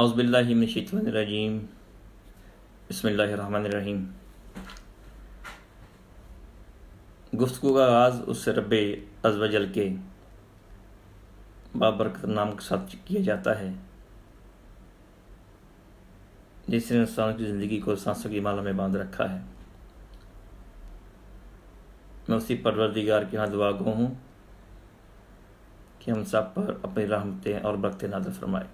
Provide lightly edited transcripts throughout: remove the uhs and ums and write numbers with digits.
اعوذ باللہ من الشیطان الرجیم بسم اللہ الرحمن الرحیم۔ گفتگو کا آغاز اس سے رب عز و جل کے بابرکت نام کے ساتھ کیا جاتا ہے جس نے انسان کی زندگی کو سانسوں کی مالا میں باندھ رکھا ہے۔ میں اسی پروردگار کے ہاں دعا گو ہوں کہ ہم سب پر اپنی رحمتیں اور برکتیں نازل فرمائے۔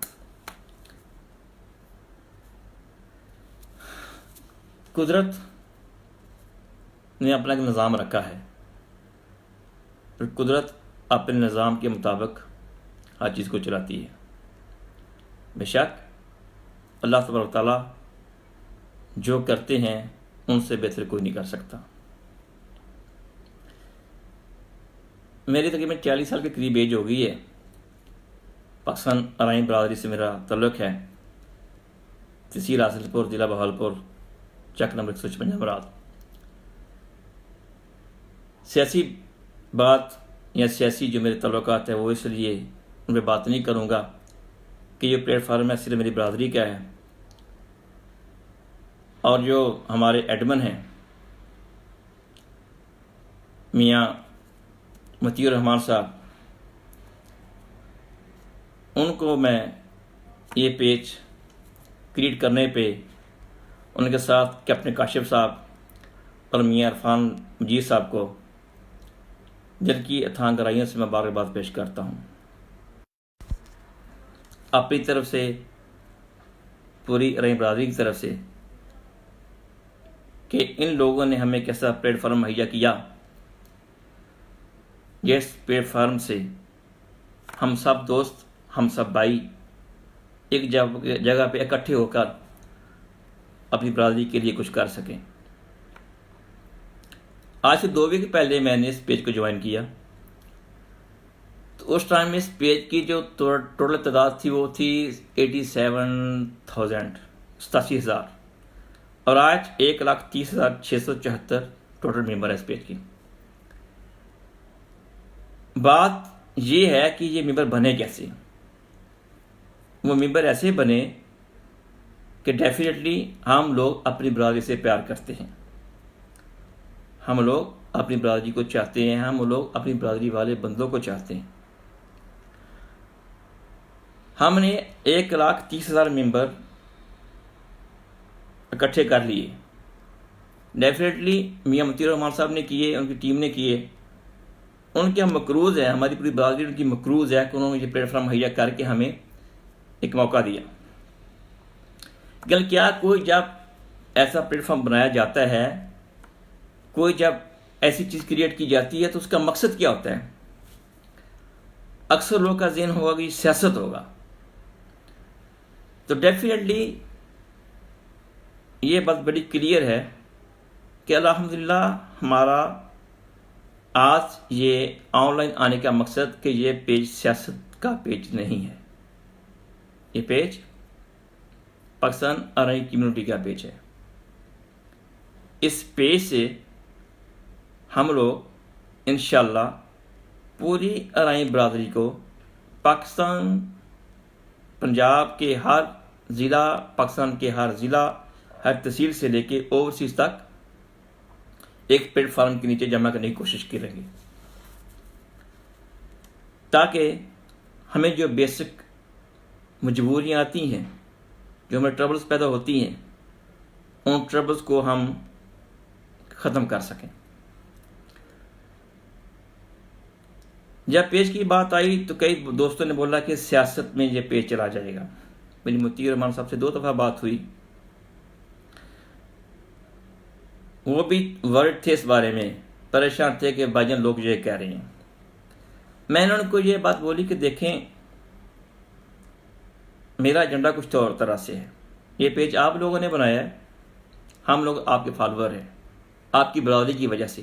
قدرت نے اپنا ایک نظام رکھا ہے، پھر قدرت اپنے نظام کے مطابق ہر چیز کو چلاتی ہے۔ بے شک اللہ تبارک و تعالیٰ جو کرتے ہیں ان سے بہتر کوئی نہیں کر سکتا۔ میری تقریباً 40 سال کے قریب ایج ہو گئی ہے۔ پاکستان ارائیں برادری سے میرا تعلق ہے، تحصیل حاصل پور، ضلع بہاولپور، چک نمبر 156 مراد۔ سیاسی بات یا سیاسی جو میرے تعلقات ہیں وہ اس لیے ان پہ بات نہیں کروں گا کہ یہ پلیٹ فارم ہے صرف میری برادری کا ہے، اور جو ہمارے ایڈمن ہیں میاں مطیع الرحمان صاحب، ان کو میں یہ پیج کریٹ کرنے پہ ان کے ساتھ کیپٹن کاشف صاحب اور میاں عرفان مجید صاحب کو دل کی اتھاں گہرائیوں سے میں مبارکباد پیش کرتا ہوں۔ اپنی طرف سے، پوری ارائیں برادری کی طرف سے، کہ ان لوگوں نے ہمیں کیسا پلیٹ فارم مہیا کیا جس پلیٹ فارم سے ہم سب دوست، ہم سب بھائی ایک جگہ پہ اکٹھے ہو کر اپنی برادری کے لیے کچھ کر سکیں۔ آج سے 2 ویک پہلے میں نے اس پیج کو جوائن کیا، تو اس ٹائم اس پیج کی جو ٹوٹل تعداد تھی وہ تھی 87,000 اور آج 1,30,674 ٹوٹل ممبر ہے اس پیج کی۔ بات یہ ہے کہ یہ ممبر بنے کیسے؟ وہ ممبر ایسے بنے کہ ڈیفینیٹلی ہم لوگ اپنی برادری سے پیار کرتے ہیں، ہم لوگ اپنی برادری کو چاہتے ہیں، ہم لوگ اپنی برادری والے بندوں کو چاہتے ہیں۔ ہم نے 1,30,000 ممبر اکٹھے کر لیے۔ ڈیفینیٹلی میاں مطیع الرحمان صاحب نے کیے، ان کی ٹیم نے کیے، ان کے ہم مقروض ہیں، ہماری پوری برادری ان کی مقروض ہے کہ انہوں نے یہ پلیٹ فارم مہیا کر کے ہمیں ایک موقع دیا۔ گل کیا، کوئی جب ایسا پلیٹ فارم بنایا جاتا ہے، کوئی جب ایسی چیز کریٹ کی جاتی ہے تو اس کا مقصد کیا ہوتا ہے؟ اکثر لوگوں کا ذہن ہوگا کہ سیاست ہوگا، تو ڈیفینیٹلی یہ بات بڑی کلیئر ہے کہ الحمدللہ ہمارا آج یہ آن لائن آنے کا مقصد کہ یہ پیج سیاست کا پیج نہیں ہے، یہ پیج پاکستان ارائیں کمیونٹی کا پیج ہے۔ اس پیج سے ہم لوگ انشاءاللہ پوری ارائیں برادری کو پاکستان، پنجاب کے ہر ضلع، پاکستان کے ہر ضلع، ہر تحصیل سے لے کے اوورسیز تک ایک پلیٹ فارم کے نیچے جمع کرنے کی کوشش کریں گے، تاکہ ہمیں جو بیسک مجبوریاں آتی ہیں، جو ہمیں ٹربلز پیدا ہوتی ہیں، ان ٹربلز کو ہم ختم کر سکیں۔ جب پیج کی بات آئی تو کئی دوستوں نے بولا کہ سیاست میں یہ پیج چلا جائے گا۔ میری مطیع الرحمان صاحب سے 2 دفعہ بات ہوئی، وہ بھی ورڈ تھے اس بارے میں، پریشان تھے کہ بھائی جان لوگ یہ کہہ رہے ہیں۔ میں نے ان کو یہ بات بولی کہ دیکھیں، میرا ایجنڈا کچھ اور طرح سے ہے، یہ پیج آپ لوگوں نے بنایا ہے، ہم لوگ آپ کے فالوور ہیں، آپ کی برادری کی وجہ سے۔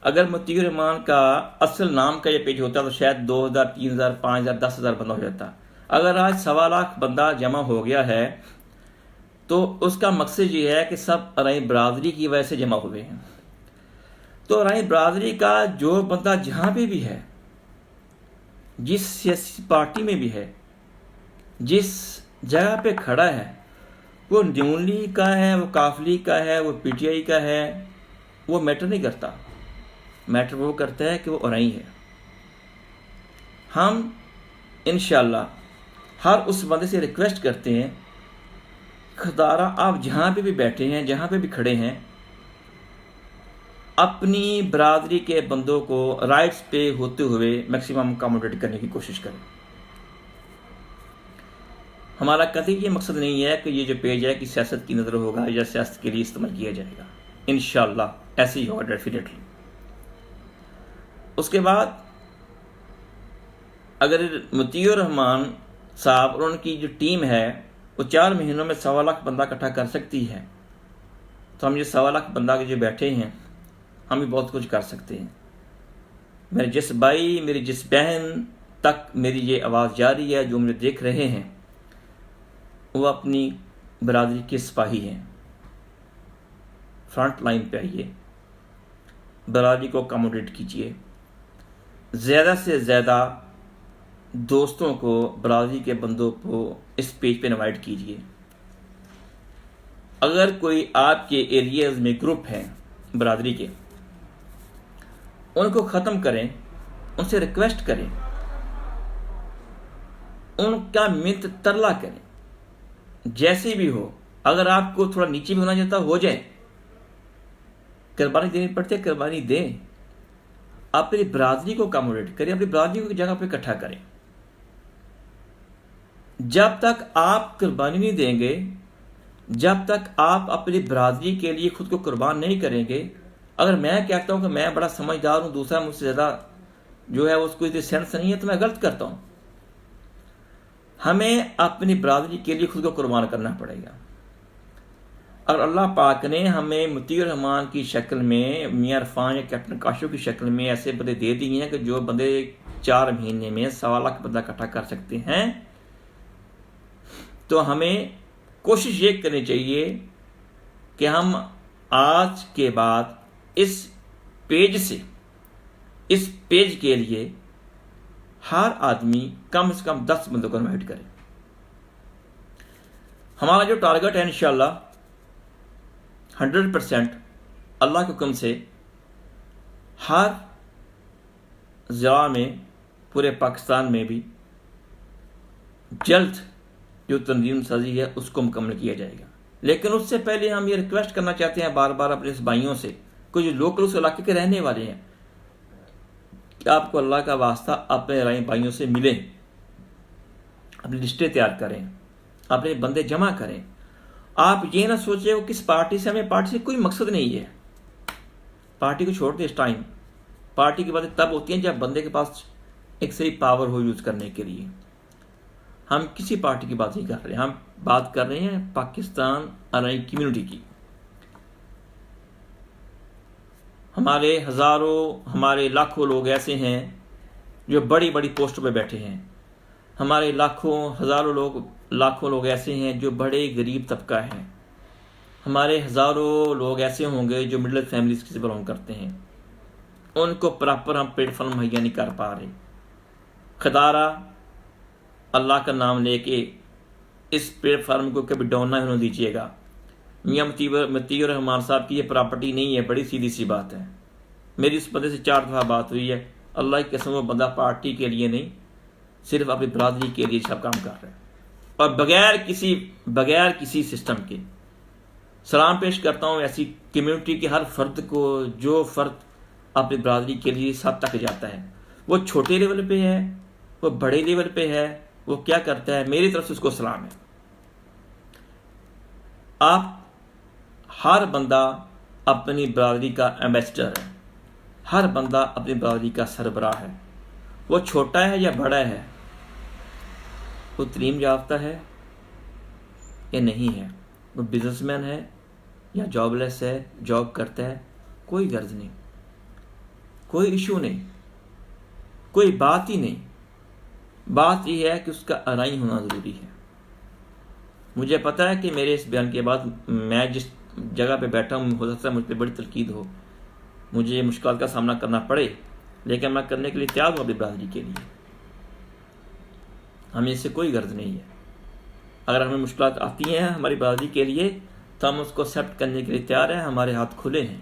اگر مطیع الرحمان کا اصل نام کا یہ پیج ہوتا تو شاید 2,000، 3,000، 5,000، 10,000 بندہ ہو جاتا۔ اگر آج 1.25 بندہ جمع ہو گیا ہے تو اس کا مقصد یہ ہے کہ سب ارائیں برادری کی وجہ سے جمع ہوئے ہیں۔ تو ارائیں برادری کا جو بندہ جہاں پہ بھی ہے، جس سیاسی پارٹی میں بھی ہے، جس جگہ پہ کھڑا ہے، وہ نون لیگ کا ہے، وہ کاف لیگ کا ہے، وہ پی ٹی آئی کا ہے، وہ میٹر نہیں کرتا. میٹر وہ کرتا ہے کہ وہ اورائی ہے. ہم انشاءاللہ ہر اس بندے سے ریکویسٹ کرتے ہیں، خدارہ آپ جہاں پہ بھی بیٹھے ہیں، جہاں پہ بھی کھڑے ہیں، اپنی برادری کے بندوں کو رائٹس پہ ہوتے ہوئے میکسیمم اکاموڈیٹ کرنے کی کوشش کریں. ہمارا کبھی یہ مقصد نہیں ہے کہ یہ جو پیج ہے کہ سیاست کی نظر ہوگا یا سیاست کے لیے استعمال کیا جائے گا. انشاءاللہ ایسے ہی ہوگا ڈیفینیٹلی. اس کے بعد اگر مطیع الرحمان صاحب اور ان کی جو ٹیم ہے وہ 4 مہینوں میں 1.25 لاکھ بندہ اکٹھا کر سکتی ہے، تو ہم یہ 1.25 لاکھ بندہ کے جو بیٹھے ہیں ہم بھی بہت کچھ کر سکتے ہیں. میرے جس بھائی، میری جس بہن تک میری یہ آواز جاری ہے، جو مجھے دیکھ رہے ہیں، وہ اپنی برادری کے سپاہی ہیں. فرنٹ لائن پہ آئیے، برادری کو اکاموڈیٹ کیجیے. زیادہ سے زیادہ دوستوں کو، برادری کے بندوں کو اس پیج پہ انوائٹ کیجیے. اگر کوئی آپ کے ایریاز میں گروپ ہیں برادری کے، ان کو ختم کریں، ان سے ریکویسٹ کریں، ان کا منت ترلا کریں. جیسے بھی ہو، اگر آپ کو تھوڑا نیچے بھی ہونا چاہتا ہو جائے، قربانی دینی پڑتی ہے، قربانی دیں. اپنی برادری کو اکاموڈیٹ کریں، اپنی برادری کو ایک جگہ پہ اکٹھا کریں. جب تک آپ قربانی نہیں دیں گے، جب تک آپ اپنی برادری کے لیے خود کو قربان نہیں کریں گے، اگر میں کہتا ہوں کہ میں بڑا سمجھدار ہوں، دوسرا مجھ سے زیادہ جو ہے اس کو اتنی سینس نہیں ہے، تو میں غلط کرتا ہوں. ہمیں اپنی برادری کے لیے خود کو قربان کرنا پڑے گا. اور اللہ پاک نے ہمیں مطیع الرحمان کی شکل میں، میاں عرفان یا کیپٹن کاشو کی شکل میں ایسے بندے دے دیے ہیں کہ جو بندے 4 مہینے میں 1.25 لاکھ بندہ اکٹھا کر سکتے ہیں. تو ہمیں کوشش یہ کرنی چاہیے کہ ہم آج کے بعد اس پیج سے، اس پیج کے لیے ہر آدمی کم سے کم 10 بندوں کو انوائٹ کرے. ہمارا جو ٹارگٹ ہے انشاءاللہ 100% اللہ کے حکم سے ہر ضلع میں، پورے پاکستان میں بھی جلد جو تنظیم سازی ہے اس کو مکمل کیا جائے گا. لیکن اس سے پہلے ہم یہ ریکویسٹ کرنا چاہتے ہیں بار بار اپنے اس بھائیوں سے، کوئی جو لوکل اس علاقے کے رہنے والے ہیں، کہ آپ کو اللہ کا واسطہ اپنے رائے بھائیوں سے ملیں، اپنی لسٹیں تیار کریں، اپنے بندے جمع کریں. آپ یہ نہ سوچیں وہ کس پارٹی سے، ہمیں پارٹی سے کوئی مقصد نہیں ہے. پارٹی کو چھوڑ دیں اس ٹائم. پارٹی کی باتیں تب ہوتی ہیں جب بندے کے پاس ایک صحیح پاور ہو یوز کرنے کے لیے. ہم کسی پارٹی کی بات نہیں کر رہے، ہم بات کر رہے ہیں پاکستان آرائی کمیونٹی کی. ہمارے ہزاروں، ہمارے لاکھوں لوگ ایسے ہیں جو بڑی بڑی پوسٹوں پہ بیٹھے ہیں. ہمارے لاکھوں، ہزاروں لوگ، لاکھوں لوگ ایسے ہیں جو بڑے غریب طبقہ ہیں. ہمارے ہزاروں لوگ ایسے ہوں گے جو مڈل فیملیز سے بلانگ کرتے ہیں. ان کو پراپر ہم پلیٹ فارم مہیا نہیں کر پا رہے. خدارہ اللہ کا نام لے کے اس پلیٹ فارم کو کبھی ڈاؤن نہ ہونے دیجیے گا. میاں مطیع الرحمان صاحب کی یہ پراپرٹی نہیں ہے، بڑی سیدھی سی بات ہے. میری اس بندے سے 4 دفعہ بات ہوئی ہے. اللہ کی قسم وہ بندہ پارٹی کے لیے نہیں، صرف اپنی برادری کے لیے سب کام کر رہے ہیں، اور بغیر کسی سسٹم کے. سلام پیش کرتا ہوں ایسی کمیونٹی کے ہر فرد کو، جو فرد اپنی برادری کے لیے سب تک جاتا ہے، وہ چھوٹے لیول پہ ہے، وہ بڑے لیول پہ ہے، وہ کیا کرتا ہے، میری طرف سے اس کو سلام ہے. آپ ہر بندہ اپنی برادری کا ایمبیسڈر ہے، ہر بندہ اپنی برادری کا سربراہ ہے. وہ چھوٹا ہے یا بڑا ہے، وہ تعلیم یافتہ ہے یا نہیں ہے، وہ بزنس مین ہے یا جاب لیس ہے، جاب کرتا ہے، کوئی غرض نہیں، کوئی ایشو نہیں، کوئی بات ہی نہیں. بات یہ ہے کہ اس کا آرائی ہونا ضروری ہے. مجھے پتہ ہے کہ میرے اس بیان کے بعد میں جس جگہ پہ بیٹھا ہوں، ہو سکتا ہے مجھ پہ بڑی تنقید ہو، مجھے یہ مشکلات کا سامنا کرنا پڑے، لیکن میں کرنے کے لیے تیار ہوں اپنی برادری کے لیے. ہمیں اس سے کوئی غرض نہیں ہے. اگر ہمیں مشکلات آتی ہیں ہماری برادری کے لیے تو ہم اس کو ایکسیپٹ کرنے کے لیے تیار ہیں، ہمارے ہاتھ کھلے ہیں۔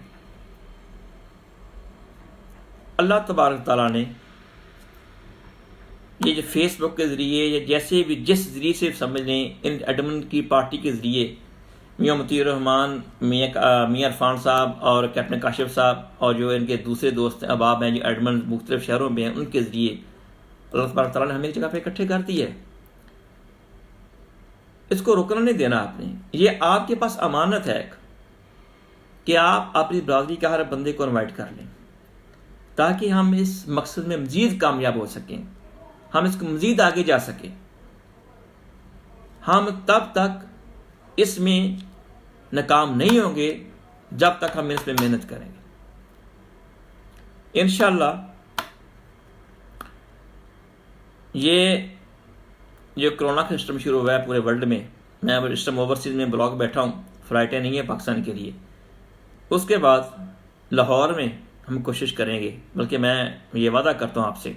اللہ تبارک تعالیٰ نے یہ جو فیس بک کے ذریعے یا جیسے بھی جس ذریعے سے سمجھ لیں، ان ایڈمن کی پارٹی کے ذریعے میاں مطیع الرحمان، میاں عرفان صاحب اور کیپٹن کاشف صاحب اور جو ان کے دوسرے دوست احباب ہیں جو ایڈمن مختلف شہروں میں ہیں، ان کے ذریعے اللہ تبارک تعالیٰ نے ہمیں ایک جگہ پہ اکٹھے کر دی ہے۔ اس کو رکنا نہیں دینا آپ نے۔ یہ آپ کے پاس امانت ہے کہ آپ اپنی برادری کے ہر بندے کو انوائٹ کر لیں تاکہ ہم اس مقصد میں مزید کامیاب ہو سکیں، ہم اس کو مزید آگے جا سکیں۔ ہم تب تک اس میں ناکام نہیں ہوں گے جب تک ہم اس میں محنت کریں گے۔ انشاءاللہ یہ جو کرونا کا سسٹم شروع ہوا ہے پورے ورلڈ میں، میں اب اس ٹائم اوورسیز میں بلاک بیٹھا ہوں، فلائٹیں نہیں ہیں پاکستان کے لیے، اس کے بعد لاہور میں ہم کوشش کریں گے، بلکہ میں یہ وعدہ کرتا ہوں آپ سے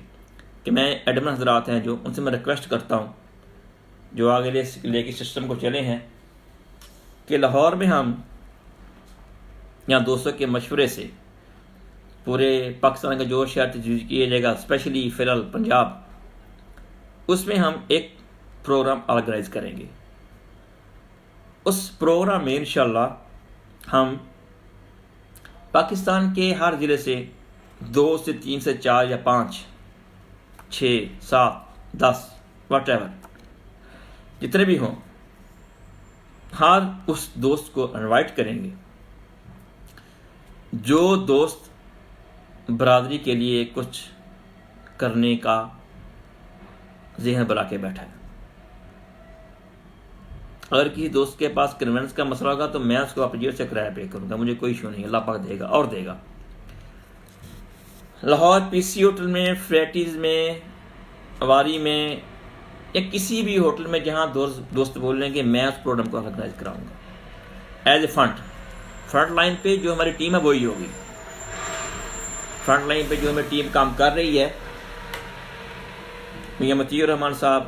کہ میں ایڈمن حضرات ہیں جو ان سے میں ریکویسٹ کرتا ہوں جو آگے لے کے سسٹم کو چلے ہیں کہ لاہور میں ہم یہاں دوستوں کے مشورے سے پورے پاکستان کا جو شہر تجویز کیا جائے گا، اسپیشلی فی الحال پنجاب، اس میں ہم ایک پروگرام آرگنائز کریں گے۔ اس پروگرام میں انشاءاللہ ہم پاکستان کے ہر ضلع سے 2 سے 3 سے 4 یا 5 6 7 10 واٹ ایور جتنے بھی ہوں، ہر اس دوست کو انوائٹ کریں گے جو دوست برادری کے لیے کچھ کرنے کا ذہن بنا کے بیٹھا ہے۔ اگر کسی دوست کے پاس کنوینس کا مسئلہ ہوگا تو میں اس کو اپنی جیب سے کرایہ پے کروں گا، مجھے کوئی ایشو نہیں، اللہ پاک دے گا اور دے گا۔ لاہور پی سی ہوٹل میں، فریٹیز میں، اواری میں یا کسی بھی ہوٹل میں جہاں دوست بول رہے ہیں کہ میں اس پروگرام کو آرگنائز کراؤں گا ایز اے فرنٹ لائن پہ جو ہماری ٹیم ہے وہی ہوگی۔ فرنٹ لائن پہ جو ہماری ٹیم کام کر رہی ہے، میاں مطیع الرحمان صاحب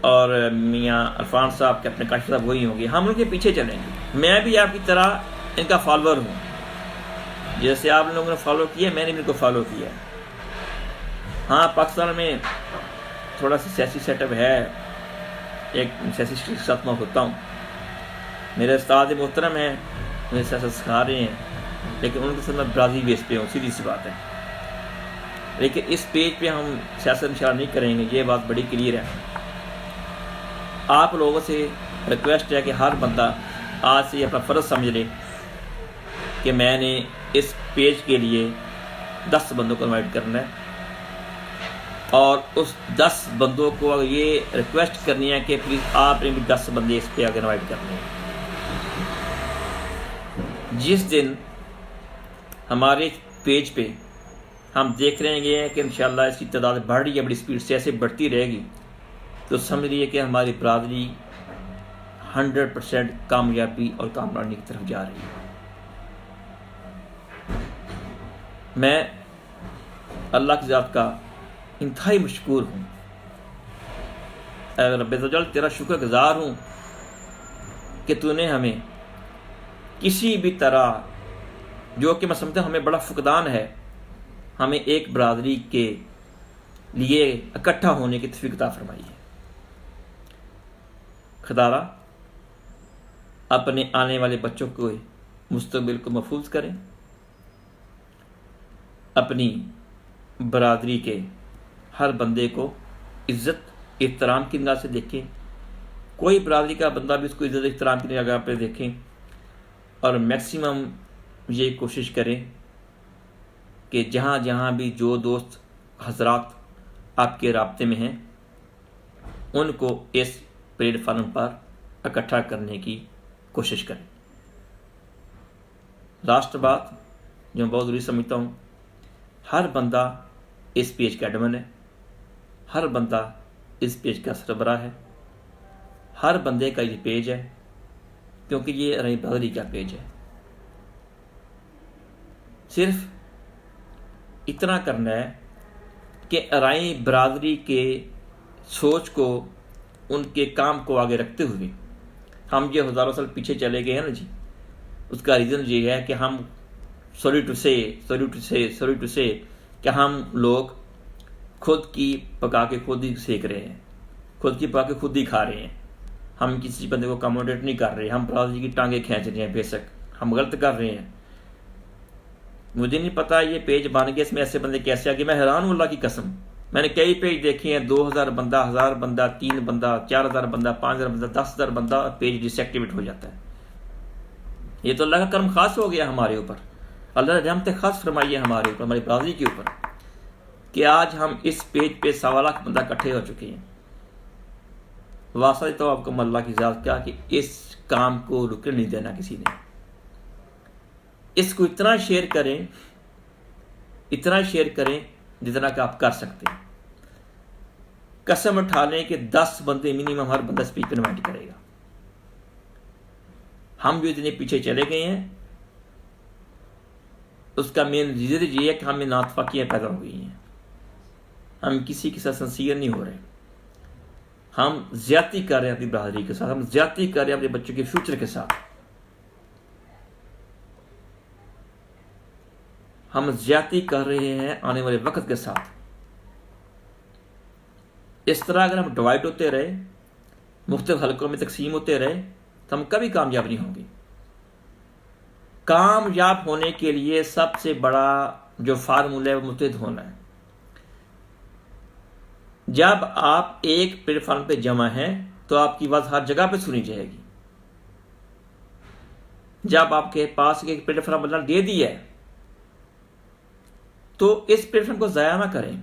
اور میاں عرفان صاحب، کیپٹن کاشف صاحب وہی ہوں گے، ہم ان کے پیچھے چلیں گے۔ میں بھی آپ کی طرح ان کا فالوور ہوں، جیسے آپ لوگوں نے فالو کیا میں نے بھی ان کو فالو کیا۔ ہاں پاکستان میں تھوڑا سا سیاسی سیٹ اپ ہے، ایک سیاسی کے ساتھ میں ہوتا ہوں، میرے استاد محترم ہیں، مجھے سیاست سکھا رہے ہیں، لیکن ان کے ساتھ میں برادری بیس پہ ہوں، سیدھی سی بات ہے۔ لیکن اس پیج پہ ہم سیاست انشاءاللہ نہیں کریں گے، یہ بات بڑی کلیئر ہے۔ آپ لوگوں سے ریکویسٹ ہے کہ ہر بندہ آج سے اپنا فرض سمجھ لے کہ میں نے اس پیج کے لیے 10 بندوں کو انوائٹ کرنا ہے، اور اس 10 بندوں کو یہ ریکویسٹ کرنی ہے کہ پلیز آپ نے بھی 10 بندے اس پہ آگے انوائٹ کرنے ہیں۔ جس دن ہمارے پیج پہ ہم دیکھ رہے ہیں کہ انشاءاللہ اس کی تعداد بڑھ رہی ہے بڑی سپیڈ سے، ایسے بڑھتی رہے گی، تو سمجھ لیے کہ ہماری برادری 100% کامیابی اور کامرانی کی طرف جا رہی ہے۔ میں اللہ کی ذات کا انتہائی مشکور ہوں، اے رب الجلال تیرا شکر گزار ہوں کہ تو نے ہمیں کسی بھی طرح، جو کہ میں سمجھتا ہوں ہمیں بڑا فقدان ہے، ہمیں ایک برادری کے لیے اکٹھا ہونے کی توفیق عطا فرمائی ہے۔ خدا اپنے آنے والے بچوں کو مستقبل کو محفوظ کریں، اپنی برادری کے ہر بندے کو عزت احترام کی نگاہ سے دیکھیں، کوئی برادری کا بندہ بھی اس کو عزت احترام کی نگاہ پہ دیکھیں، اور میکسیمم یہ کوشش کریں کہ جہاں جہاں بھی جو دوست حضرات آپ کے رابطے میں ہیں ان کو اس پلیٹ فارم پر اکٹھا کرنے کی کوشش کریں۔ لاسٹ بات جو میں بہت ضروری سمجھتا ہوں، ہر بندہ اس پیج کا ایڈمن ہے، ہر بندہ اس پیج کا سربراہ ہے، ہر بندے کا یہ پیج ہے، کیونکہ یہ رہی برادری کا پیج ہے۔ صرف اتنا کرنا ہے کہ ارائیں برادری کے سوچ کو، ان کے کام کو آگے رکھتے ہوئے ہم یہ ہزاروں سال پیچھے چلے گئے ہیں نا جی، اس کا ریزن یہ ہے کہ ہم سوری ٹو سے کہ ہم لوگ خود کی پکا کے خود ہی سیک رہے ہیں، خود کی پکا کے خود ہی کھا رہے ہیں. ہم کسی بندے کو کموڈیٹ نہیں کر رہے، ہم برادری کی ٹانگیں کھینچ رہے ہیں. بے شک ہم غلط کر رہے ہیں. مجھے نہیں پتا یہ پیج بن گیا، اس میں ایسے بندے کیسے آگے. میں حیران ہوں اللہ کی قسم. میں نے کئی پیج دیکھے ہیں، 2000 بندہ، 1000 بندہ، 3 بندہ، 4000 بندہ، 5000 بندہ، 10,000 بندہ، پیج ڈس ایکٹیویٹ ہو جاتا ہے. یہ تو اللہ کا کرم خاص ہو گیا ہمارے اوپر. اللہ نے رحمت خاص فرمائی ہے ہمارے اوپر، ہماری برادری کے اوپر، کہ آج ہم اس پیج پہ 1.25 لاکھ بندہ اکٹھے ہو چکے ہیں. واسطہ تو آپ کو اللہ کی ذات کیا کہ اس کام کو رکنے نہیں دینا کسی نے. اس کو اتنا شیئر کریں جتنا کہ آپ کر سکتے ہیں. قسم اٹھا لیں کہ 10 بندے منیمم ہر بندہ اسپیچ پہ انوائٹ کرے گا. ہم جو اتنے پیچھے چلے گئے ہیں اس کا مین ریزن یہ ہے کہ ہمیں ناتفاقیاں پیدا ہو گئی ہیں. ہم کسی کے ساتھ سنسیئر نہیں ہو رہے. ہم زیادتی کر رہے ہیں اپنی برادری کے ساتھ، ہم زیادتی کر رہے ہیں اپنے بچوں کے فیوچر کے ساتھ، ہم زیادتی کر رہے ہیں آنے والے وقت کے ساتھ. اس طرح اگر ہم ڈیوائڈ ہوتے رہے، مختلف حلقوں میں تقسیم ہوتے رہے، تو ہم کبھی کامیاب نہیں ہوں گے. کامیاب ہونے کے لیے سب سے بڑا جو فارمولہ ہے وہ متحد ہونا ہے. جب آپ ایک پلیٹ فارم پہ جمع ہیں تو آپ کی آواز ہر جگہ پہ سنی جائے گی. جب آپ کے پاس ایک پلیٹ فارم اللہ دے دی ہے تو اس پلیٹ فارم کو ضائع نہ کریں.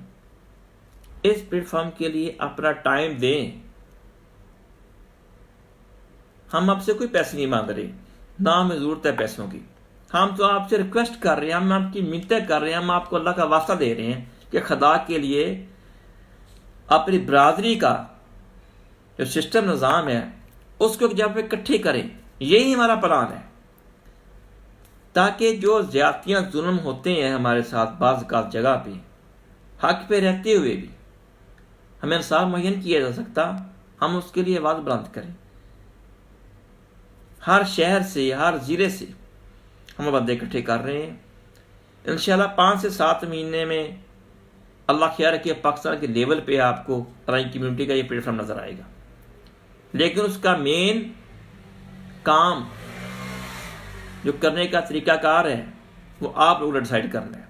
اس پلیٹ فارم کے لیے اپنا ٹائم دیں. ہم آپ سے کوئی پیسے نہیں مانگ رہے، نہ ہمیں ضرورت ہے پیسوں کی. ہم تو آپ سے ریکویسٹ کر رہے ہیں، ہم آپ کی منتیں کر رہے ہیں، ہم آپ کو اللہ کا واسطہ دے رہے ہیں کہ خدا کے لیے اپنی برادری کا جو سسٹم نظام ہے اس کو جب اکٹھے کریں. یہی ہمارا پلان ہے تاکہ جو زیادتیاں ظلم ہوتے ہیں ہمارے ساتھ بعض کا جگہ پہ، حق پہ رہتے ہوئے بھی ہمیں انصاف معین کیا جا سکتا، ہم اس کے لیے آواز بلند کریں. ہر شہر سے، ہر ضلع سے ہم بندے اکٹھے کر رہے ہیں. انشاءاللہ 5 سے 7 مہینے میں اللہ خیر رکھے پاکستان کے لیول پہ آپ کو رائن کمیونٹی کا یہ پلیٹ فارم نظر آئے گا. لیکن اس کا مین کام جو کرنے کا طریقہ کار ہے وہ آپ لوگوں نے ڈیسائیڈ کرنا ہے.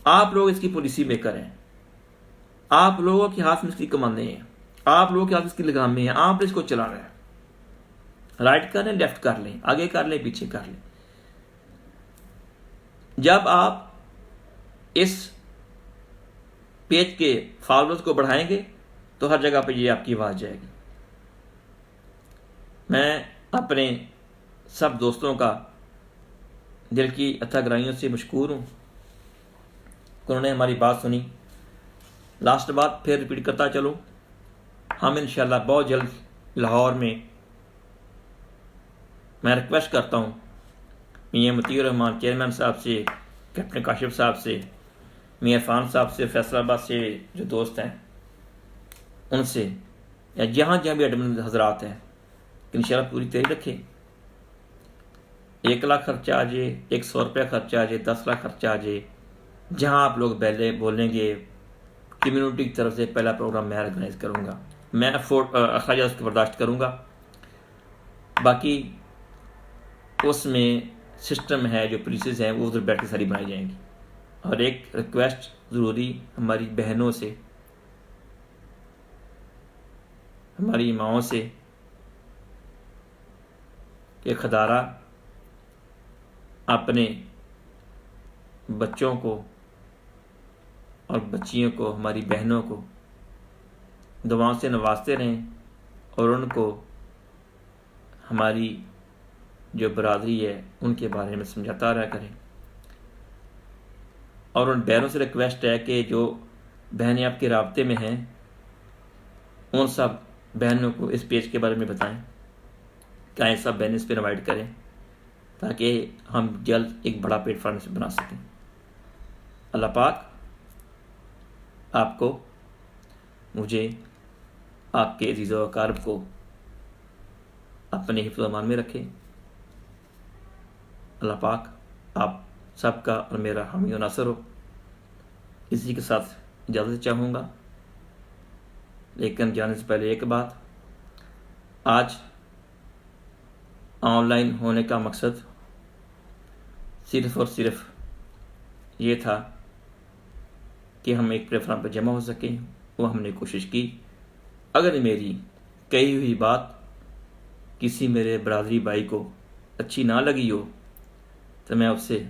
آپ لوگ اس کی پالیسی میکر ہیں، آپ لوگوں کے ہاتھ میں اس کی کمانیں ہیں، آپ لوگوں کے ہاتھ میں اس کی لگامیں ہیں. آپ اس کو چلا رہے ہیں. رائٹ کر لیں، لیفٹ کر لیں، آگے کر لیں، پیچھے کر لیں. جب آپ اس پیج کے فالوورز کو بڑھائیں گے تو ہر جگہ پہ یہ آپ کی آواز جائے گی. میں اپنے سب دوستوں کا دل کی اتھا گہرائیوں سے مشکور ہوں کہ انہوں نے ہماری بات سنی. لاسٹ بات پھر ریپیٹ کرتا چلوں، ہم انشاءاللہ بہت جلد لاہور میں ریکویسٹ کرتا ہوں میاں مطیع الرحمان چیئرمین صاحب سے، کیپٹن کاشف صاحب سے، میاں عرفان صاحب سے، فیصل آباد سے جو دوست ہیں ان سے، یا جہاں بھی ایڈمن حضرات ہیں، کہ انشاءاللہ پوری تیاری رکھیں. 1 لاکھ خرچہ آ جائے، 100 روپیہ خرچہ آ جائے، 10 لاکھ خرچہ آ جائے، جہاں آپ لوگ پہلے بولیں گے کمیونٹی کی طرف سے پہلا پروگرام میں آرگنائز کروں گا، میں اخراجات اس کو برداشت کروں گا. باقی اس میں سسٹم ہے، جو پولیسز ہیں وہ ادھر بیٹھ کے ساری بنائی جائیں گی. اور ایک ریکویسٹ ضروری ہماری بہنوں سے، ہماری ماؤں سے، کہ خدارہ اپنے بچوں کو اور بچیوں کو، ہماری بہنوں کو دعاؤں سے نوازتے رہیں اور ان کو ہماری جو برادری ہے ان کے بارے میں سمجھاتا رہا کریں. اور ان بہنوں سے ریکویسٹ ہے کہ جو بہنیں آپ کے رابطے میں ہیں ان سب بہنوں کو اس پیج کے بارے میں بتائیں، کہ سب بہنیں اس پہ انوائٹ کریں تاکہ ہم جلد ایک بڑا پلیٹ فارم سے بنا سکیں. اللہ پاک آپ کو، مجھے، آپ کے عزیز و اقارب کو اپنے حفظ و امان میں رکھے۔ اللہ پاک آپ سب کا اور میرا حامی و ناصر ہو۔ اسی کے ساتھ اجازت چاہوں گا، لیکن جانے سے پہلے ایک بات، آج آن لائن ہونے کا مقصد صرف اور صرف یہ تھا کہ ہم ایک پلیٹ فارم پر جمع ہو سکیں، وہ ہم نے کوشش کی۔ اگر میری کہی ہوئی بات کسی میرے برادری بھائی کو اچھی نہ لگی ہو تو میں اس سے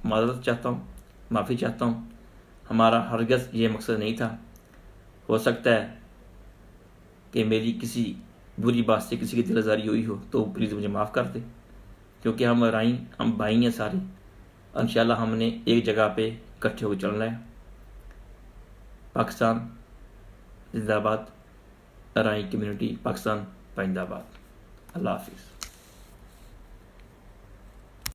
معذرت چاہتا ہوں، معافی چاہتا ہوں۔ ہمارا ہرگز یہ مقصد نہیں تھا۔ ہو سکتا ہے کہ میری کسی بری بات سے کسی کی دل آزاری ہوئی ہو تو پلیز مجھے معاف کر دے، کیونکہ ہم بھائی ہیں سارے۔ انشاءاللہ ہم نے ایک جگہ پہ اکٹھے ہو کے چلنا ہے۔ پاکستان زندہ باد، ارائیں کمیونٹی پاکستان پائندہ باد۔ اللہ حافظ۔